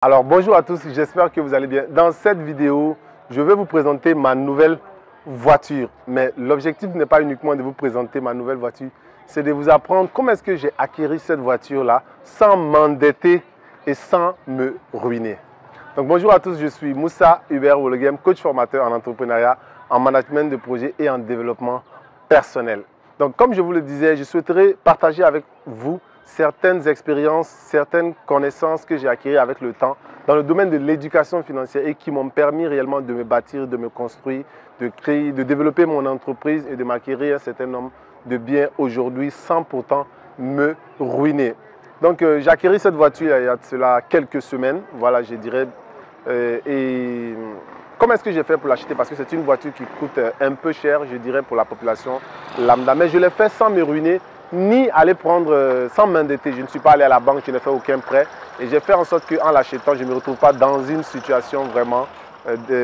Alors bonjour à tous, j'espère que vous allez bien. Dans cette vidéo, je vais vous présenter ma nouvelle voiture. Mais l'objectif n'est pas uniquement de vous présenter ma nouvelle voiture, c'est de vous apprendre comment est-ce que j'ai acquis cette voiture-là sans m'endetter et sans me ruiner. Donc bonjour à tous, je suis Moussa Hubert Wologem, coach formateur en entrepreneuriat, en management de projet et en développement personnel. Donc comme je vous le disais, je souhaiterais partager avec vous certaines expériences, certaines connaissances que j'ai acquises avec le temps dans le domaine de l'éducation financière et qui m'ont permis réellement de me bâtir, de me construire, de créer, de développer mon entreprise et de m'acquérir un certain nombre de biens aujourd'hui sans pourtant me ruiner. Donc j'ai acquis cette voiture il y a de cela quelques semaines, voilà je dirais. Et comment est-ce que j'ai fait pour l'acheter? Parce que c'est une voiture qui coûte un peu cher, je dirais, pour la population lambda. Mais je l'ai fait sans me ruiner, ni aller prendre, sans m'endetter. Je ne suis pas allé à la banque, je n'ai fait aucun prêt. Et j'ai fait en sorte qu'en l'achetant, je ne me retrouve pas dans une situation vraiment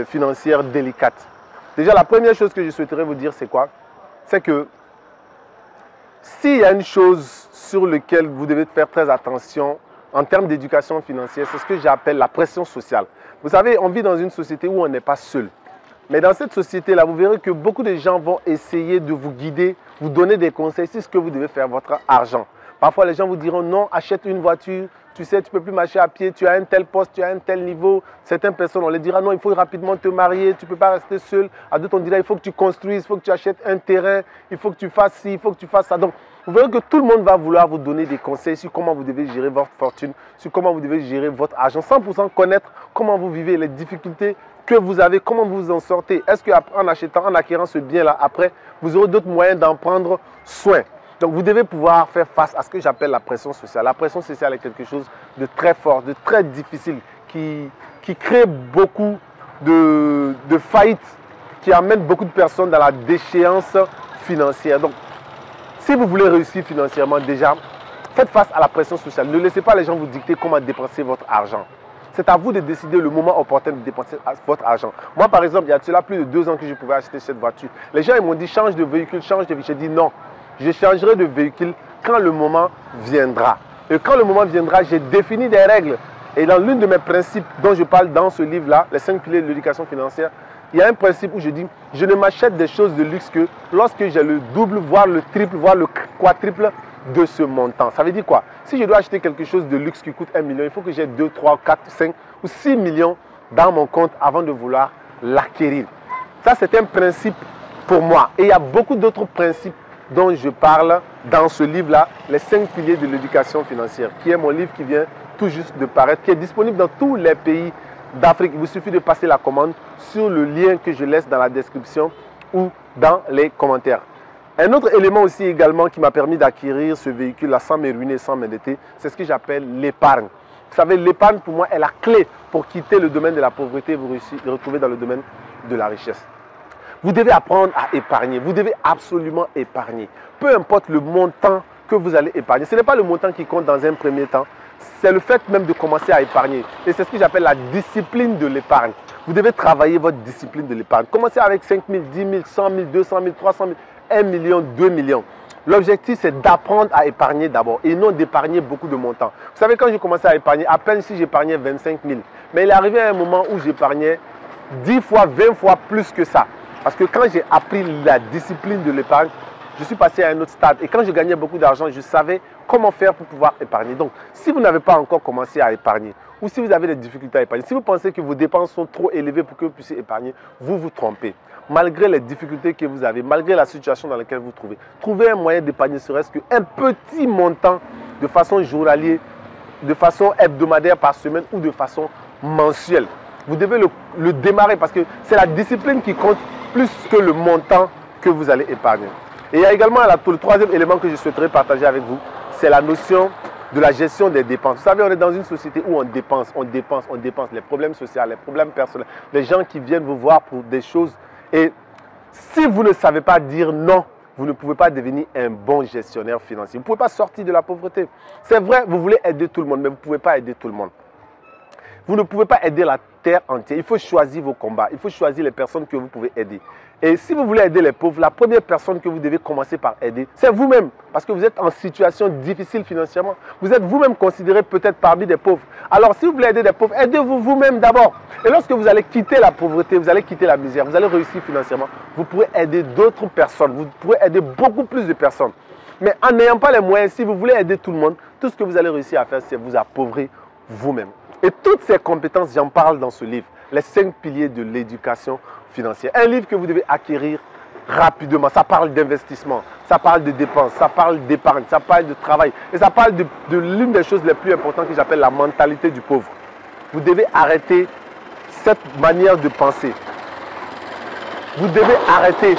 financière délicate. Déjà, la première chose que je souhaiterais vous dire, c'est quoi? C'est que s'il y a une chose sur laquelle vous devez faire très attention en termes d'éducation financière, c'est ce que j'appelle la pression sociale. Vous savez, on vit dans une société où on n'est pas seul. Mais dans cette société-là, vous verrez que beaucoup de gens vont essayer de vous guider, vous donner des conseils sur ce que vous devez faire votre argent. Parfois, les gens vous diront non, achète une voiture, tu sais, tu ne peux plus marcher à pied, tu as un tel poste, tu as un tel niveau. Certaines personnes, on les dira non, il faut rapidement te marier, tu ne peux pas rester seul. À d'autres, on dira il faut que tu construises, il faut que tu achètes un terrain, il faut que tu fasses ci, il faut que tu fasses ça. Donc, vous verrez que tout le monde va vouloir vous donner des conseils sur comment vous devez gérer votre fortune, sur comment vous devez gérer votre argent, sans pourtant connaître comment vous vivez, les difficultés que vous avez, comment vous vous en sortez. Est-ce qu'en achetant, en acquérant ce bien-là, après, vous aurez d'autres moyens d'en prendre soin? Donc, vous devez pouvoir faire face à ce que j'appelle la pression sociale. La pression sociale est quelque chose de très fort, de très difficile, qui crée beaucoup de faillites, qui amène beaucoup de personnes dans la déchéance financière. Donc, si vous voulez réussir financièrement, déjà, faites face à la pression sociale. Ne laissez pas les gens vous dicter comment dépenser votre argent. C'est à vous de décider le moment opportun de dépenser votre argent. Moi, par exemple, il y a cela plus de 2 ans que je pouvais acheter cette voiture. Les gens m'ont dit change de véhicule, change de véhicule. J'ai dit non, je changerai de véhicule quand le moment viendra. Et quand le moment viendra, j'ai défini des règles. Et dans l'une de mes principes dont je parle dans ce livre-là, les 5 piliers de l'éducation financière, il y a un principe où je dis, je ne m'achète des choses de luxe que lorsque j'ai le double, voire le triple, voire le quadruple de ce montant. Ça veut dire quoi? Si je dois acheter quelque chose de luxe qui coûte 1 million, il faut que j'ai 2, 3, 4, 5 ou 6 millions dans mon compte avant de vouloir l'acquérir. Ça, c'est un principe pour moi. Et il y a beaucoup d'autres principes dont je parle dans ce livre-là, les 5 piliers de l'éducation financière, qui est mon livre qui vient tout juste de paraître, qui est disponible dans tous les pays d'Afrique. Il vous suffit de passer la commande sur le lien que je laisse dans la description ou dans les commentaires. Un autre élément aussi également qui m'a permis d'acquérir ce véhicule-là sans me ruiner, sans m'endetter, c'est ce que j'appelle l'épargne. Vous savez, l'épargne pour moi est la clé pour quitter le domaine de la pauvreté et vous retrouver dans le domaine de la richesse. Vous devez apprendre à épargner, vous devez absolument épargner. Peu importe le montant que vous allez épargner, ce n'est pas le montant qui compte dans un premier temps, c'est le fait même de commencer à épargner. Et c'est ce que j'appelle la discipline de l'épargne. Vous devez travailler votre discipline de l'épargne. Commencez avec 5 000, 10 000, 100 000, 200 000, 300 000, 1 million, 2 millions. L'objectif, c'est d'apprendre à épargner d'abord et non d'épargner beaucoup de montants. Vous savez, quand j'ai commencé à épargner, à peine si j'épargnais 25 000. Mais il est arrivé à un moment où j'épargnais 10 fois, 20 fois plus que ça. Parce que quand j'ai appris la discipline de l'épargne, je suis passé à un autre stade. Et quand je gagnais beaucoup d'argent, je savais comment faire pour pouvoir épargner. Donc, si vous n'avez pas encore commencé à épargner, ou si vous avez des difficultés à épargner, si vous pensez que vos dépenses sont trop élevées pour que vous puissiez épargner, vous vous trompez. Malgré les difficultés que vous avez, malgré la situation dans laquelle vous vous trouvez, trouvez un moyen d'épargner, serait-ce qu'un petit montant de façon journalière, de façon hebdomadaire par semaine ou de façon mensuelle. Vous devez le démarrer parce que c'est la discipline qui compte plus que le montant que vous allez épargner. Et il y a également le troisième élément que je souhaiterais partager avec vous, c'est la notion de la gestion des dépenses. Vous savez, on est dans une société où on dépense, on dépense, on dépense. Les problèmes sociaux, les problèmes personnels, les gens qui viennent vous voir pour des choses. Et si vous ne savez pas dire non, vous ne pouvez pas devenir un bon gestionnaire financier. Vous ne pouvez pas sortir de la pauvreté. C'est vrai, vous voulez aider tout le monde, mais vous ne pouvez pas aider tout le monde. Vous ne pouvez pas aider la terre entière. Il faut choisir vos combats. Il faut choisir les personnes que vous pouvez aider. Et si vous voulez aider les pauvres, la première personne que vous devez commencer par aider, c'est vous-même. Parce que vous êtes en situation difficile financièrement. Vous êtes vous-même considéré peut-être parmi des pauvres. Alors si vous voulez aider des pauvres, aidez-vous vous-même d'abord. Et lorsque vous allez quitter la pauvreté, vous allez quitter la misère, vous allez réussir financièrement, vous pourrez aider d'autres personnes. Vous pourrez aider beaucoup plus de personnes. Mais en n'ayant pas les moyens, si vous voulez aider tout le monde, tout ce que vous allez réussir à faire, c'est vous appauvrir vous-même. Et toutes ces compétences, j'en parle dans ce livre, les 5 piliers de l'éducation financière. Un livre que vous devez acquérir rapidement. Ça parle d'investissement, ça parle de dépenses, ça parle d'épargne, ça parle de travail. Et ça parle de l'une des choses les plus importantes que j'appelle la mentalité du pauvre. Vous devez arrêter cette manière de penser. Vous devez arrêter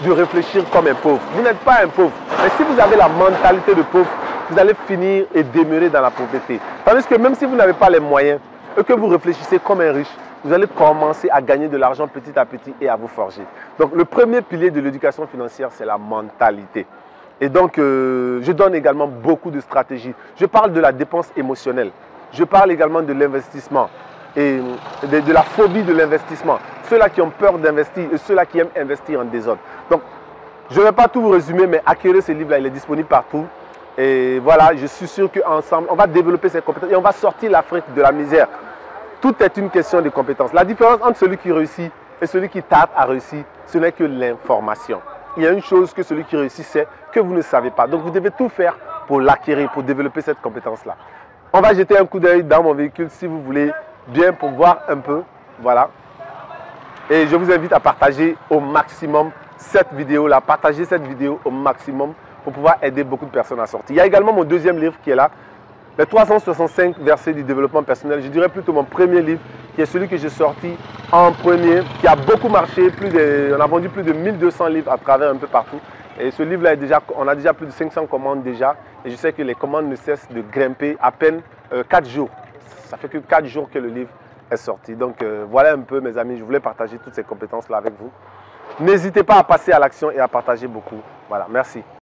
de réfléchir comme un pauvre. Vous n'êtes pas un pauvre. Mais si vous avez la mentalité de pauvre, vous allez finir et demeurer dans la pauvreté. Tandis que même si vous n'avez pas les moyens et que vous réfléchissez comme un riche, vous allez commencer à gagner de l'argent petit à petit et à vous forger. Donc le premier pilier de l'éducation financière, c'est la mentalité. Et donc je donne également beaucoup de stratégies. Je parle de la dépense émotionnelle. Je parle également de l'investissement et de la phobie de l'investissement. Ceux-là qui ont peur d'investir et ceux-là qui aiment investir en désordre. Donc je ne vais pas tout vous résumer, mais acquérir ce livre-là, il est disponible partout. Et voilà, je suis sûr qu'ensemble, on va développer ces compétences et on va sortir l'Afrique de la misère. Tout est une question de compétences. La différence entre celui qui réussit et celui qui tarde à réussir, ce n'est que l'information. Il y a une chose que celui qui réussit sait que vous ne savez pas. Donc vous devez tout faire pour l'acquérir, pour développer cette compétence-là. On va jeter un coup d'œil dans mon véhicule si vous voulez bien pour voir un peu. Voilà. Et je vous invite à partager au maximum cette vidéo-là. Partagez cette vidéo au maximum pour pouvoir aider beaucoup de personnes à sortir. Il y a également mon deuxième livre qui est là. Les 365 versets du développement personnel. Je dirais plutôt mon premier livre, qui est celui que j'ai sorti en premier, qui a beaucoup marché. On a vendu plus de 1200 livres à travers un peu partout. Et ce livre-là, on a déjà plus de 500 commandes déjà. Et je sais que les commandes ne cessent de grimper à peine 4 jours. Ça fait que 4 jours que le livre est sorti. Donc voilà un peu mes amis, je voulais partager toutes ces compétences-là avec vous. N'hésitez pas à passer à l'action et à partager beaucoup. Voilà, merci.